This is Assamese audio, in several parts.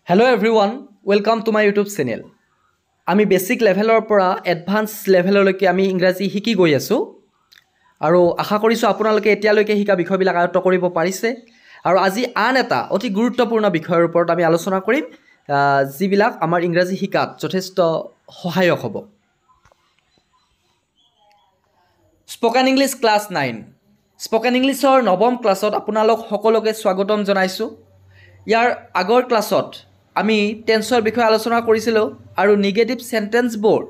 Hello everyone, welcome to my YouTube channel. আমি বেসিক লেভেলৰ পৰা এডভান্স লেভেললৈকে আমি ইংৰাজী শিকি গৈ আছো আৰু আশা কৰিছো আপোনালোকে এতিয়ালৈকে শিকা বিষয়বিলাক আয়ত্ত কৰিব পাৰিছে আৰু আজি আন এটা অতি গুৰুত্বপূৰ্ণ বিষয়ৰ ওপৰত আমি আলোচনা কৰিম যিবিলাক আমাৰ ইংৰাজী শিকাত যথেষ্ট সহায়ক হ'ব। স্পোকেন ইংলিশ ক্লাস 9 স্পোকেন ইংলিশৰ নৱম ক্লাছত আপোনালোক সকলোকে স্বাগতম জনাইছো। ইয়াৰ আগৰ ক্লাছত আমি টেন্সৰ বিষয়ে আলোচনা কৰিছিলোঁ আৰু নিগেটিভ সেন্টেন্সবোৰ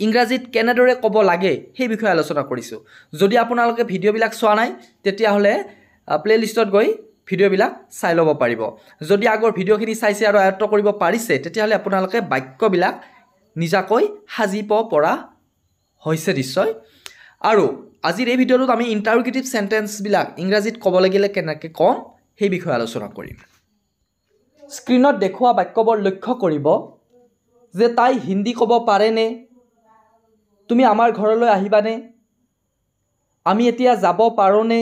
ইংৰাজীত কেনেদৰে ক'ব লাগে সেই বিষয়ে আলোচনা কৰিছোঁ। যদি আপোনালোকে ভিডিঅ'বিলাক চোৱা নাই তেতিয়াহ'লে প্লেলিষ্টত গৈ ভিডিঅ'বিলাক চাই ল'ব পাৰিব। যদি আগৰ ভিডিঅ'খিনি চাইছে আৰু আয়ত্ত কৰিব পাৰিছে তেতিয়াহ'লে আপোনালোকে বাক্যবিলাক নিজাকৈ সাজিব পৰা হৈছে নিশ্চয়। আৰু আজিৰ এই ভিডিঅ'টোত আমি ইণ্টাৰোগেটিভ সেন্টেন্সবিলাক ইংৰাজীত ক'ব লাগিলে কেনেকৈ ক'ম সেই বিষয়ে আলোচনা কৰিম। স্ক্ৰীনত দেখুওৱা বাক্যবোৰ লক্ষ্য কৰিব যে তাই হিন্দী ক'ব পাৰেনে, তুমি আমাৰ ঘৰলৈ আহিবানে, আমি এতিয়া যাব পাৰোঁনে,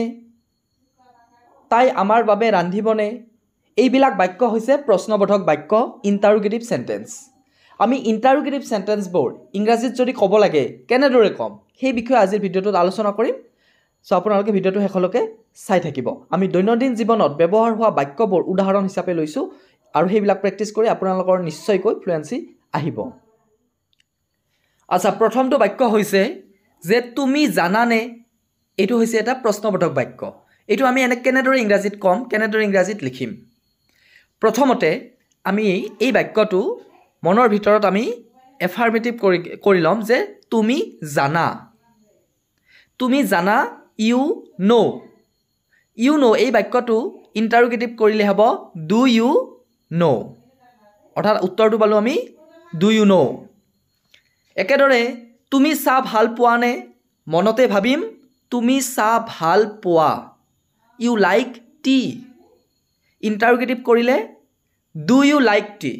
তাই আমাৰ বাবে ৰান্ধিবনে। এইবিলাক বাক্য হৈছে প্ৰশ্নবোধক বাক্য, ইণ্টাৰোগেটিভ সেন্টেন্স। আমি ইণ্টাৰোগেটিভ সেন্টেন্সবোৰ ইংৰাজীত যদি ক'ব লাগে কেনেদৰে ক'ম সেই বিষয়ে আজিৰ ভিডিঅ'টোত আলোচনা কৰিম। সো আপোনালোকে ভিডিঅ'টো শেষলৈকে চাই থাকিব। আমি দৈনন্দিন জীৱনত ব্যৱহাৰ হোৱা বাক্যবোৰ উদাহৰণ হিচাপে লৈছোঁ আৰু সেইবিলাক প্ৰেক্টিছ কৰি আপোনালোকৰ নিশ্চয়কৈ ফ্লুৱেন্সি আহিব। আচ্ছা, প্ৰথমটো বাক্য হৈছে যে তুমি জানানে। এইটো হৈছে এটা প্ৰশ্নবোধক বাক্য। এইটো আমি কেনেদৰে ইংৰাজীত ক'ম, কেনেদৰে ইংৰাজীত লিখিম। প্ৰথমতে আমি এই বাক্যটো মনৰ ভিতৰত আমি এফাৰ্মেটিভ কৰি ল'ম যে তুমি জানা। তুমি জানা, ইউ নো। ইউ নো এই বাক্যটো ইণ্টাৰোগেটিভ কৰিলে হ'ব ডু ইউ নো। অৰ্থাৎ উত্তৰটো পালোঁ আমি ডু ইউ নো। একেদৰে তুমি চাহ ভাল পোৱা নে, মনতে ভাবিম তুমি চাহ ভাল পোৱা, ইউ লাইক টি। ইণ্টাৰোগেটিভ কৰিলে ডু ইউ লাইক টি।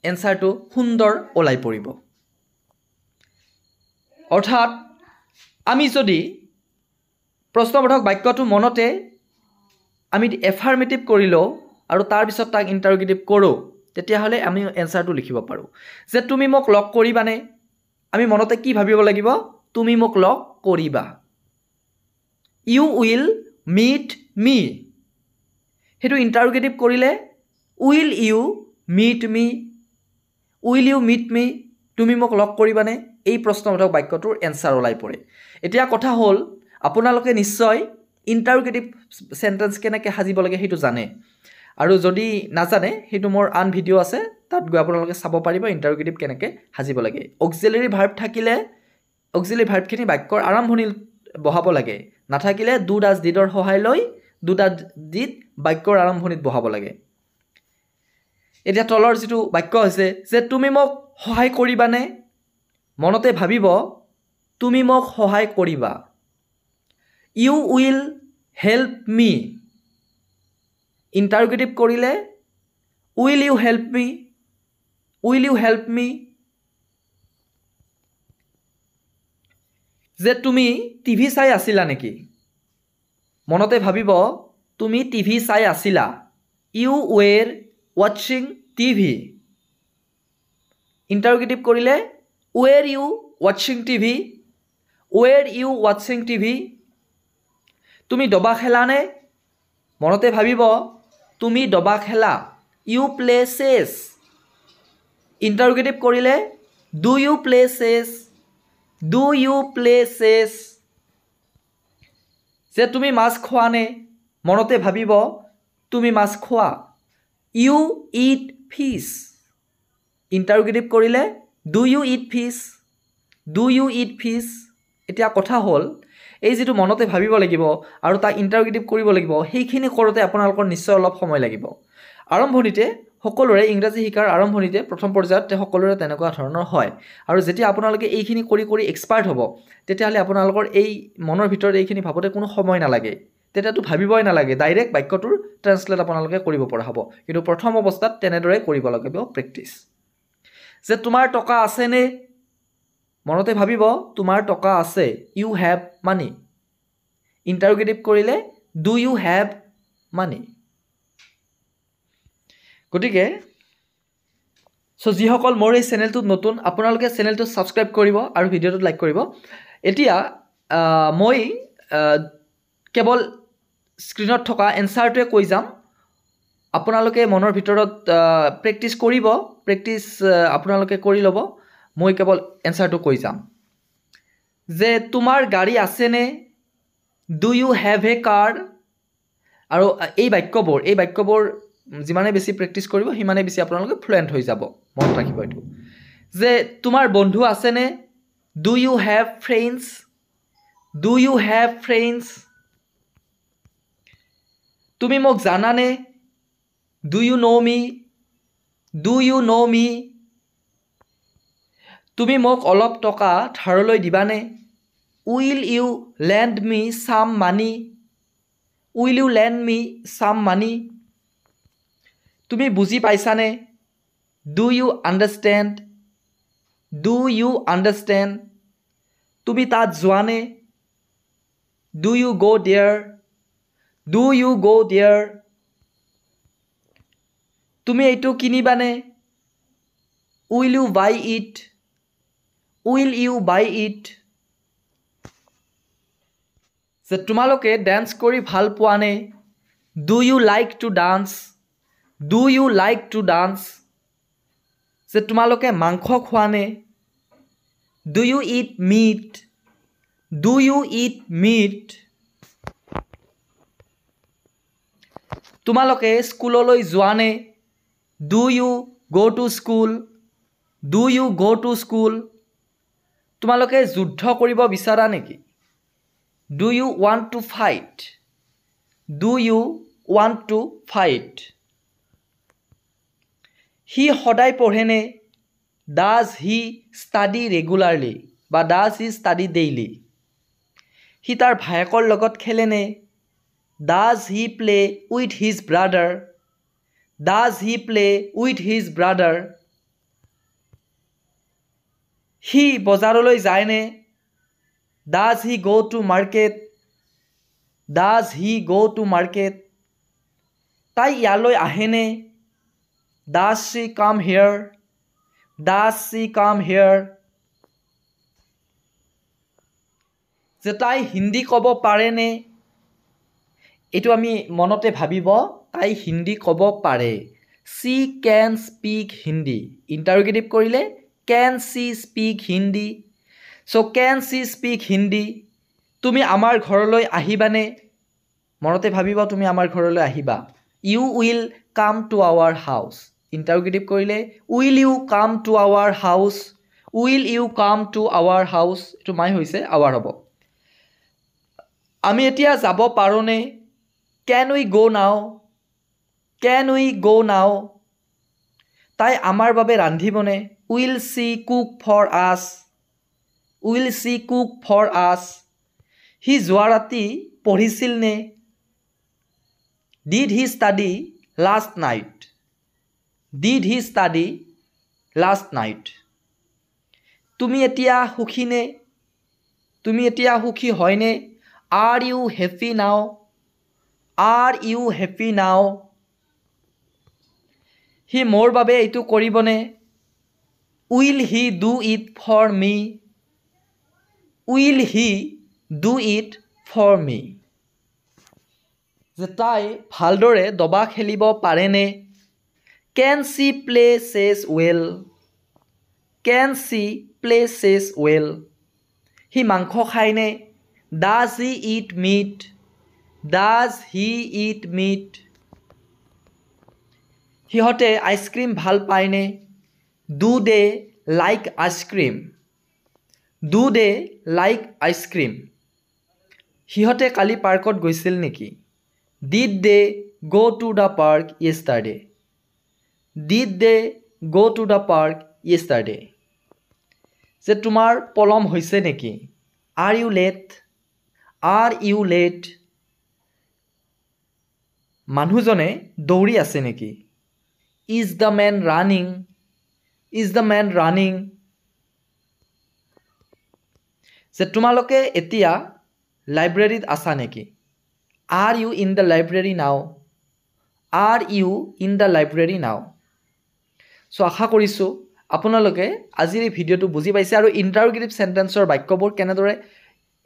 এনচাৰটো সুন্দৰ ওলাই পৰিব। অৰ্থাৎ আমি যদি প্ৰশ্নবোধক বাক্যটো মনতে আমি এফাৰ্মেটিভ কৰি লওঁ আৰু তাৰপিছত তাক ইণ্টাৰোগেটিভ কৰোঁ তেতিয়াহ'লে আমি এনচাৰটো লিখিব পাৰোঁ যে তুমি মোক লগ কৰিবানে। আমি মনতে কি ভাবিব লাগিব, তুমি মোক লগ কৰিবা। You will meet me. সেইটো ইণ্টাৰোগেটিভ কৰিলে will you meet me, will you meet me, তুমি মোক লগ কৰিবানে। এই প্ৰশ্নবোধক বাক্যটোৰ এনচাৰ ওলাই পৰে। এতিয়া কথা হ'ল আপোনালোকে নিশ্চয় ইণ্টাৰোগেটিভ সেন্টেন্স কেনেকৈ সাজিব লাগে সেইটো জানে, আৰু যদি নাজানে সেইটো মোৰ আন ভিডিঅ' আছে, তাত গৈ আপোনালোকে চাব পাৰিব ইণ্টাৰোগেটিভ কেনেকৈ সাজিব লাগে। অক্সিলাৰী ভাৰ্ব থাকিলে অক্সিলাৰী ভাৰ্বখিনি বাক্যৰ আৰম্ভণিত বহাব লাগে, নাথাকিলে ডু ডাজ ডিডৰ সহায় লৈ ডু ডাজ ডিড বাক্যৰ আৰম্ভণিত বহাব লাগে। এতিয়া তলৰ যিটো বাক্য হৈছে যে তুমি মোক সহায় কৰিবানে, মনতে ভাবিব তুমি মোক সহায় কৰিবা। You will help me. Interrogative কৰিলে will you help me, will you help me. যে তুমি টিভি চাই আছিলা নেকি, মনতে ভাবিব তুমি টিভি চাই আছিলা, ইউ ৱেৰ ৱাচিং টিভি। ইণ্টাৰোগেটিভ কৰিলে ৱেৰ ইউ ৱাচিং টিভি, ৱেৰ ইউ ৱাচিং টিভি। তুমি দবা খেলানে, মনতে ভাবিব তুমি দবা খেলা, ইউ প্লে চেছ। ইণ্টাৰোগেটিভ কৰিলে do you play chess, do you play chess. যে তুমি মাছ খোৱা নে, মনতে ভাবিব তুমি মাছ খোৱা, ইউ ইট ফিছ। ইণ্টাৰোগেটিভ কৰিলে do you eat fish, do you eat fish. এতিয়া কথা হ'ল এই যিটো মনতে ভাবিব লাগিব আৰু তাক ইণ্টাৰোগেটিভ কৰিব লাগিব, সেইখিনি কৰোঁতে আপোনালোকৰ নিশ্চয় অলপ সময় লাগিব। আৰম্ভণিতে সকলোৰে ইংৰাজী শিকাৰ আৰম্ভণিতে প্ৰথম পৰ্যায়ত সকলোৰে তেনেকুৱা ধৰণৰ হয়, আৰু যেতিয়া আপোনালোকে এইখিনি কৰি কৰি এক্সপাৰ্ট হ'ব তেতিয়াহ'লে আপোনালোকৰ এই মনৰ ভিতৰত এইখিনি ভাবোঁতে কোনো সময় নালাগে, তেতিয়াতো ভাবিবই নালাগে, ডাইৰেক্ট বাক্যটোৰ ট্ৰান্সলেট আপোনালোকে কৰিব পৰা হ'ব। কিন্তু প্ৰথম অৱস্থাত তেনেদৰে কৰিব লাগিব প্ৰেক্টিছ। যে তোমাৰ টকা আছেনে, মনতে ভাবিব তোমাৰ টকা আছে, ইউ হেভ মানি। ইণ্টাৰোগেটিভ কৰিলে ডু ইউ হেভ মানি। গতিকে সো যিসকল মোৰ এই চেনেলটোত নতুন আপোনালোকে চেনেলটো ছাবস্ক্ৰাইব কৰিব আৰু ভিডিঅ'টোত লাইক কৰিব এতিয়া মই কেৱল স্ক্ৰীনত থকা এনসাৰটোৱে কৈ যাম আপোনালোকে মনৰ ভিতৰত প্ৰেক্টিছ কৰিব প্ৰেক্টিছ আপোনালোকে কৰি ল'ব মই কেৱল এনসাৰটো কৈ যাম যে তোমাৰ গাড়ী আছেনে ডু ইউ হেভ এ কাৰ আৰু এই বাক্যবোৰ যিমানে বেছি প্ৰেক্টিছ কৰিব সিমানে বেছি আপোনালোকে ফ্লুৱেণ্ট হৈ যাব মনত ৰাখিব এইটো যে তোমাৰ বন্ধু আছেনে do you have friends do you have friends তুমি মোক জানানে do you know' me do you know' me তুমি মোক অলপ টকা ধাৰলৈ দিবানে will you lend me some money will you lend me some money তুমি বুজি পাইছানে do you understand do you understand তুমি তাত যোৱানে do you go' there do you go' there তুমি এইটো কিনিবানে will you buy it will you buy it যে তোমালোকে ডান্স কৰি ভাল পোৱানে do you like to dance do you like to dance যে তোমালোকে মাংস খোৱানে do you eat meat do you eat meat তোমালোকে স্কুললৈ যোৱানে do you go' to school do you go' to school তোমালোকে যুদ্ধ কৰিব বিচাৰা নেকি do you want to fight do you want to fight সি সদায় পঢ়েনে ডাজ হি ষ্টাডি ৰেগুলাৰলি বা ডাজ হি ষ্টাডি ডেইলি সি তাৰ ভায়েকৰ লগত খেলেনে does he play with his brother does he play with his brother সি বজাৰলৈ যায়নে ডাজ হি গ' টু মাৰ্কেট ডাজ হি গ' টু মাৰ্কেট তাই ইয়ালৈ আহেনে ডাজ শ্বি কাম হিয়াৰ ডাজ শ্বি কাম হিয়াৰ যে তাই হিন্দী ক'ব পাৰেনে এইটো আমি মনতে ভাবিব তাই হিন্দী ক'ব পাৰে চি কেন স্পীক হিন্দী ইণ্টাৰোগেটিভ কৰিলে কেন চি স্পীক হিন্দী চ' কেন চি স্পীক হিন্দী তুমি আমাৰ ঘৰলৈ আহিবানে মনতে ভাবিব তুমি আমাৰ ঘৰলৈ আহিবা you will come to our house interrogative কৰিলে will you come to our house will you come to our house এইটো মাই হৈছে আৱাৰ হ'ব আমি এতিয়া যাব পাৰোঁনে কেন উই গ' নাও কেন উই গ' নাও তাই আমাৰ বাবে ৰান্ধিবনে will she cook for us will she cook for us সি যোৱা ৰাতি পঢ়িছিল নে did he study last night did he study last night তুমি এতিয়া সুখীনে তুমি এতিয়া সুখী হয়নে are you happy now are you happy now সি মোৰ বাবে এইটো কৰিবনে will he do it for me will he do it for me যে তাই ভালদৰে দবা খেলিব পাৰেনে can she play chess well can she play chess well সি মাংস খায়নে does he eat meat does he eat meat সিহঁতে আইচক্ৰীম ভাল পায়নে do they like ice cream do they like ice cream সিহঁতে কালি পাৰ্কত গৈছিল নেকি did they go' to the park yesterday did they go' to the park য়েষ্টাৰডে যে তোমাৰ পলম হৈছে নেকি are you late are you late মানুহজনে দৌৰি আছে নেকি is the man running is the man running যে তোমালোকে এতিয়া লাইব্ৰেৰীত আছা নেকি are you in the library now are you in the library now চ' আশা কৰিছোঁ আপোনালোকে আজিৰ এই ভিডিঅ'টো বুজি পাইছে আৰু ইণ্টাৰোগেটিভ চেণ্টেন্সৰ বাক্যবোৰ কেনেদৰে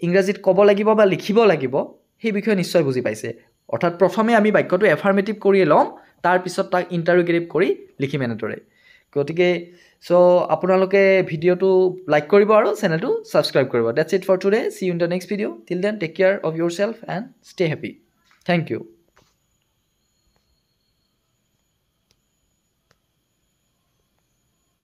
ইংৰাজীত ক'ব লাগিব বা লিখিব লাগিব সেই বিষয়ে নিশ্চয় বুজি পাইছে অৰ্থাৎ প্ৰথমে আমি বাক্যটো এফাৰ্মেটিভ কৰি ল'ম তাৰপিছত তাক ইণ্টাৰোগেটিভ কৰি লিখিম এনেদৰে গতিকে চ' আপোনালোকে ভিডিঅ'টো লাইক কৰিব আৰু চেনেলটো ছাবস্ক্ৰাইব কৰিব that's it for today see you in the next video' till then take care of yourself and stay happy thank U